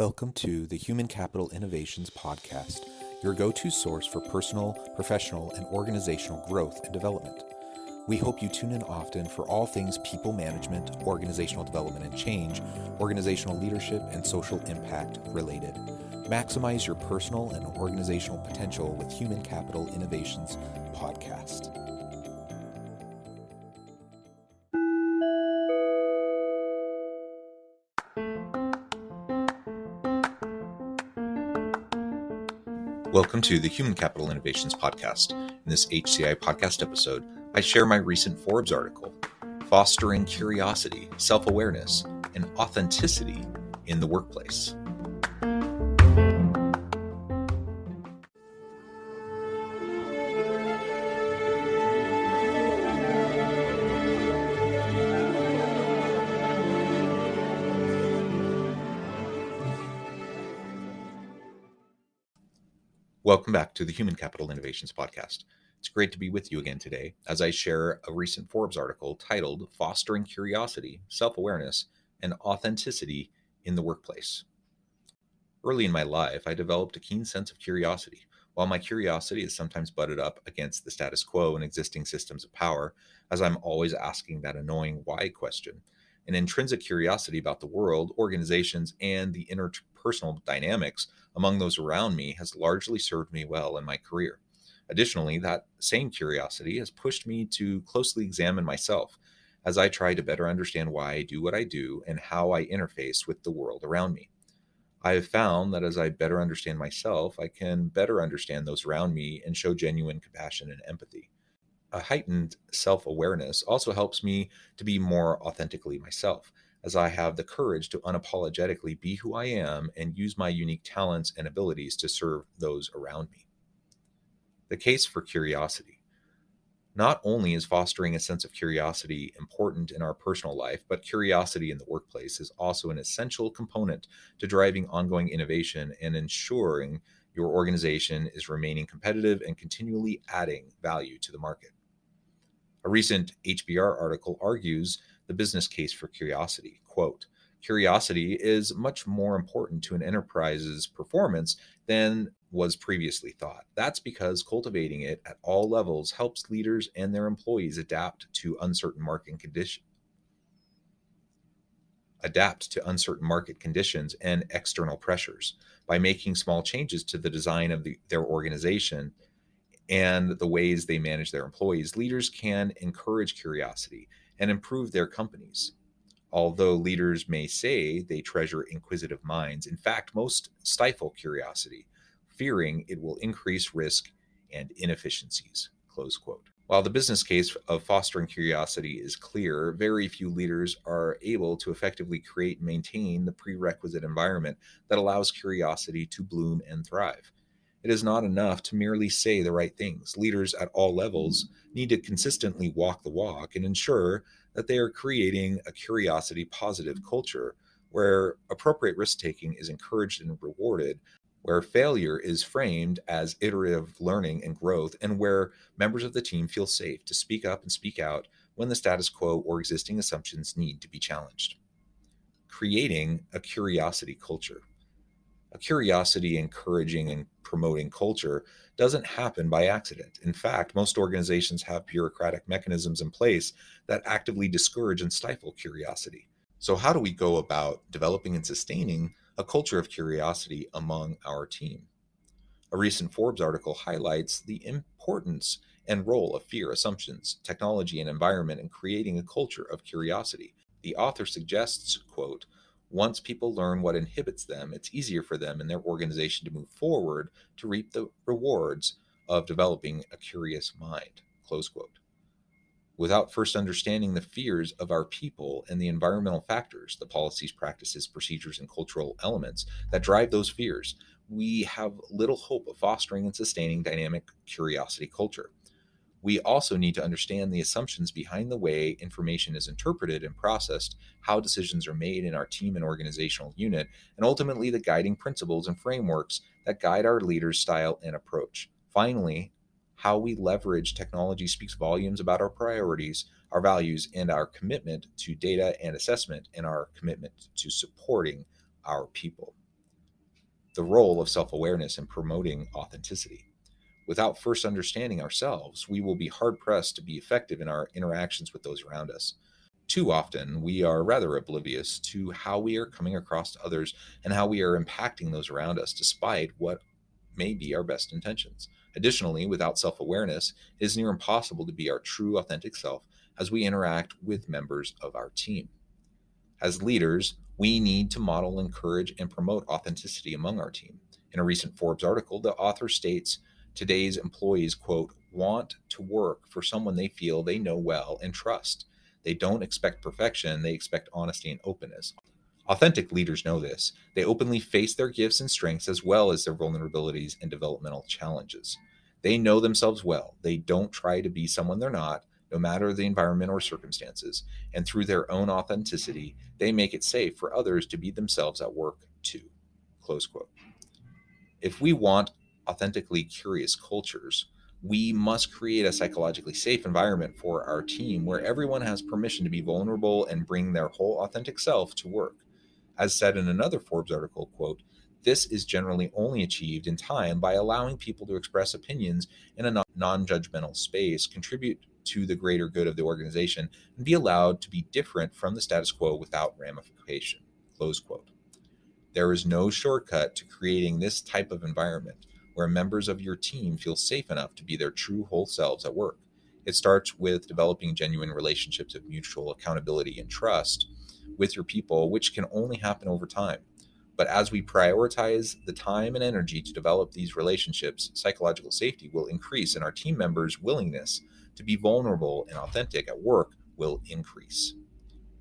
Welcome to the Human Capital Innovations Podcast, your go-to source for personal, professional, and organizational growth and development. We hope you tune in often for all things people management, organizational development and change, organizational leadership, and social impact related. Maximize your personal and organizational potential with Human Capital Innovations Podcast. Welcome to the Human Capital Innovations Podcast. In this HCI podcast episode, I share my recent Forbes article, Fostering Curiosity, Self-Awareness, and Authenticity in the Workplace. Welcome back to the Human Capital Innovations Podcast. It's great to be with you again today as I share a recent Forbes article titled Fostering Curiosity, Self-Awareness, and Authenticity in the Workplace. Early in my life, I developed a keen sense of curiosity. While my curiosity is sometimes butted up against the status quo and existing systems of power, as I'm always asking that annoying why question, an intrinsic curiosity about the world, organizations, and the interpersonal dynamics among those around me has largely served me well in my career. Additionally, that same curiosity has pushed me to closely examine myself as I try to better understand why I do what I do and how I interface with the world around me. I have found that as I better understand myself, I can better understand those around me and show genuine compassion and empathy. A heightened self-awareness also helps me to be more authentically myself, as I have the courage to unapologetically be who I am and use my unique talents and abilities to serve those around me. The case for curiosity. Not only is fostering a sense of curiosity important in our personal life, but curiosity in the workplace is also an essential component to driving ongoing innovation and ensuring your organization is remaining competitive and continually adding value to the market. A recent HBR article argues the business case for curiosity. Quote, curiosity is much more important to an enterprise's performance than was previously thought. That's because cultivating it at all levels helps leaders and their employees adapt to uncertain market conditions and external pressures. By making small changes to the design of their organization and the ways they manage their employees, leaders can encourage curiosity and improve their companies. Although leaders may say they treasure inquisitive minds, in fact, most stifle curiosity, fearing it will increase risk and inefficiencies. Close quote. While the business case of fostering curiosity is clear, very few leaders are able to effectively create and maintain the prerequisite environment that allows curiosity to bloom and thrive. It is not enough to merely say the right things. Leaders at all levels need to consistently walk the walk and ensure that they are creating a curiosity positive culture where appropriate risk-taking is encouraged and rewarded, where failure is framed as iterative learning and growth, and where members of the team feel safe to speak up and speak out when the status quo or existing assumptions need to be challenged. Creating a curiosity culture. A curiosity encouraging and promoting culture doesn't happen by accident. In fact, most organizations have bureaucratic mechanisms in place that actively discourage and stifle curiosity. So how do we go about developing and sustaining a culture of curiosity among our team? A recent Forbes article highlights the importance and role of fear, assumptions, technology, and environment in creating a culture of curiosity. The author suggests, quote, once people learn what inhibits them, it's easier for them and their organization to move forward to reap the rewards of developing a curious mind, close quote. Without first understanding the fears of our people and the environmental factors, the policies, practices, procedures, and cultural elements that drive those fears, we have little hope of fostering and sustaining dynamic curiosity culture. We also need to understand the assumptions behind the way information is interpreted and processed, how decisions are made in our team and organizational unit, and ultimately the guiding principles and frameworks that guide our leaders' style and approach. Finally, how we leverage technology speaks volumes about our priorities, our values, and our commitment to data and assessment, and our commitment to supporting our people. the role of self awareness in promoting authenticity. Without first understanding ourselves, we will be hard pressed to be effective in our interactions with those around us. Too often, we are rather oblivious to how we are coming across to others and how we are impacting those around us, despite what may be our best intentions. Additionally, without self awareness, it is near impossible to be our true, authentic self as we interact with members of our team. As leaders, we need to model, encourage, and promote authenticity among our team. In a recent Forbes article, the author states today's employees, quote, want to work for someone they feel they know well and trust. They don't expect perfection, they expect honesty and openness. Authentic leaders know this. They openly face their gifts and strengths as well as their vulnerabilities and developmental challenges. They know themselves well. They don't try to be someone they're not, no matter the environment or circumstances. And through their own authenticity, they make it safe for others to be themselves at work too. Close quote. If we want authentically curious cultures, we must create a psychologically safe environment for our team where everyone has permission to be vulnerable and bring their whole authentic self to work. As said in another Forbes article, quote, this is generally only achieved in time by allowing people to express opinions in a non-judgmental space, contribute to the greater good of the organization, and be allowed to be different from the status quo without ramification. Close quote. There is no shortcut to creating this type of environment where members of your team feel safe enough to be their true whole selves at work. It starts with developing genuine relationships of mutual accountability and trust with your people, which can only happen over time. But as we prioritize the time and energy to develop these relationships, psychological safety will increase and our team members' willingness to be vulnerable and authentic at work will increase.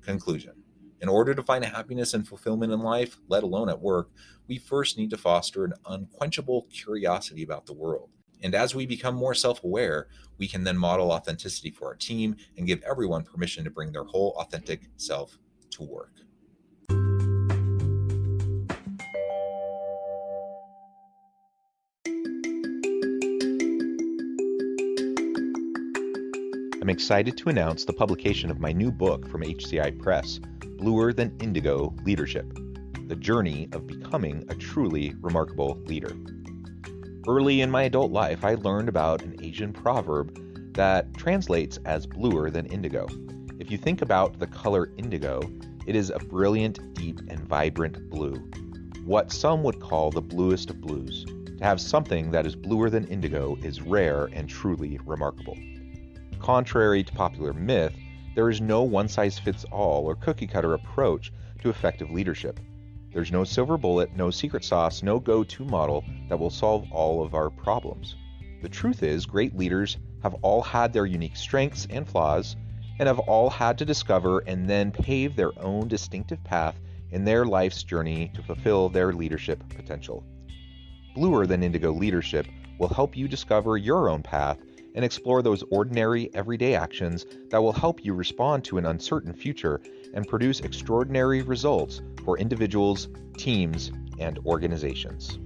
Conclusion. In order to find happiness and fulfillment in life, let alone at work, we first need to foster an unquenchable curiosity about the world. And as we become more self-aware, we can then model authenticity for our team and give everyone permission to bring their whole authentic self to work. I'm excited to announce the publication of my new book from HCI Press, Bluer Than Indigo Leadership: The Journey of Becoming a Truly Remarkable Leader. Early in my adult life, I learned about an Asian proverb that translates as bluer than indigo. If you think about the color indigo, it is a brilliant, deep, and vibrant blue, what some would call the bluest of blues. To have something that is bluer than indigo is rare and truly remarkable. Contrary to popular myth, there is no one-size-fits-all or cookie-cutter approach to effective leadership. There's no silver bullet, no secret sauce, no go-to model that will solve all of our problems. The truth is, great leaders have all had their unique strengths and flaws, and have all had to discover and then pave their own distinctive path in their life's journey to fulfill their leadership potential. Bluer Than Indigo Leadership will help you discover your own path and explore those ordinary, everyday actions that will help you respond to an uncertain future and produce extraordinary results for individuals, teams, and organizations.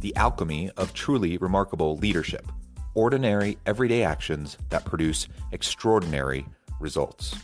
The Alchemy of Truly Remarkable Leadership: Ordinary, everyday actions that produce extraordinary results.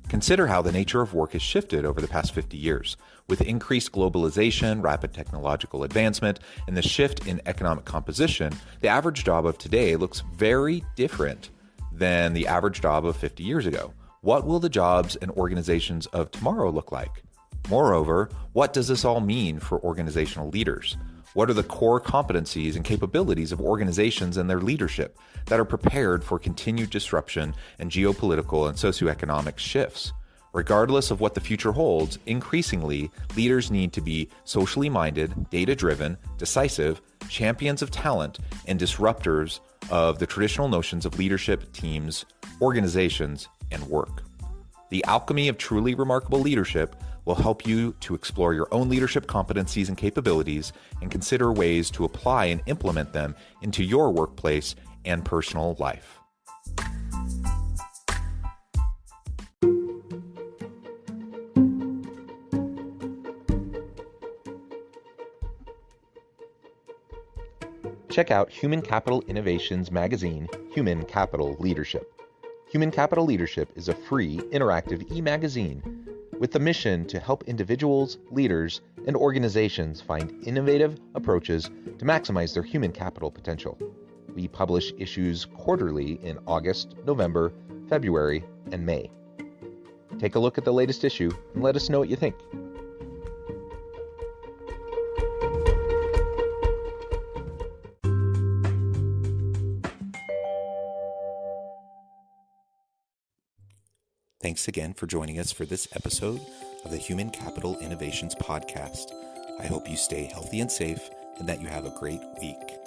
Consider how the nature of work has shifted over the past 50 years. With increased globalization, rapid technological advancement, and the shift in economic composition, the average job of today looks very different than the average job of 50 years ago. What will the jobs and organizations of tomorrow look like? Moreover, what does this all mean for organizational leaders? What are the core competencies and capabilities of organizations and their leadership that are prepared for continued disruption and geopolitical and socioeconomic shifts? Regardless of what the future holds, increasingly, leaders need to be socially minded, data-driven, decisive, champions of talent, and disruptors of the traditional notions of leadership, teams, organizations, and work. The Alchemy of Truly Remarkable Leadership will help you to explore your own leadership competencies and capabilities and consider ways to apply and implement them into your workplace and personal life. check out Human Capital Innovations magazine, Human Capital Leadership. Human Capital Leadership is a free, interactive e-magazine with the mission to help individuals, leaders, and organizations find innovative approaches to maximize their human capital potential. We publish issues quarterly in August, November, February, and May. Take a look at the latest issue and let us know what you think. Thanks again for joining us for this episode of the Human Capital Innovations Podcast. I hope you stay healthy and safe and that you have a great week.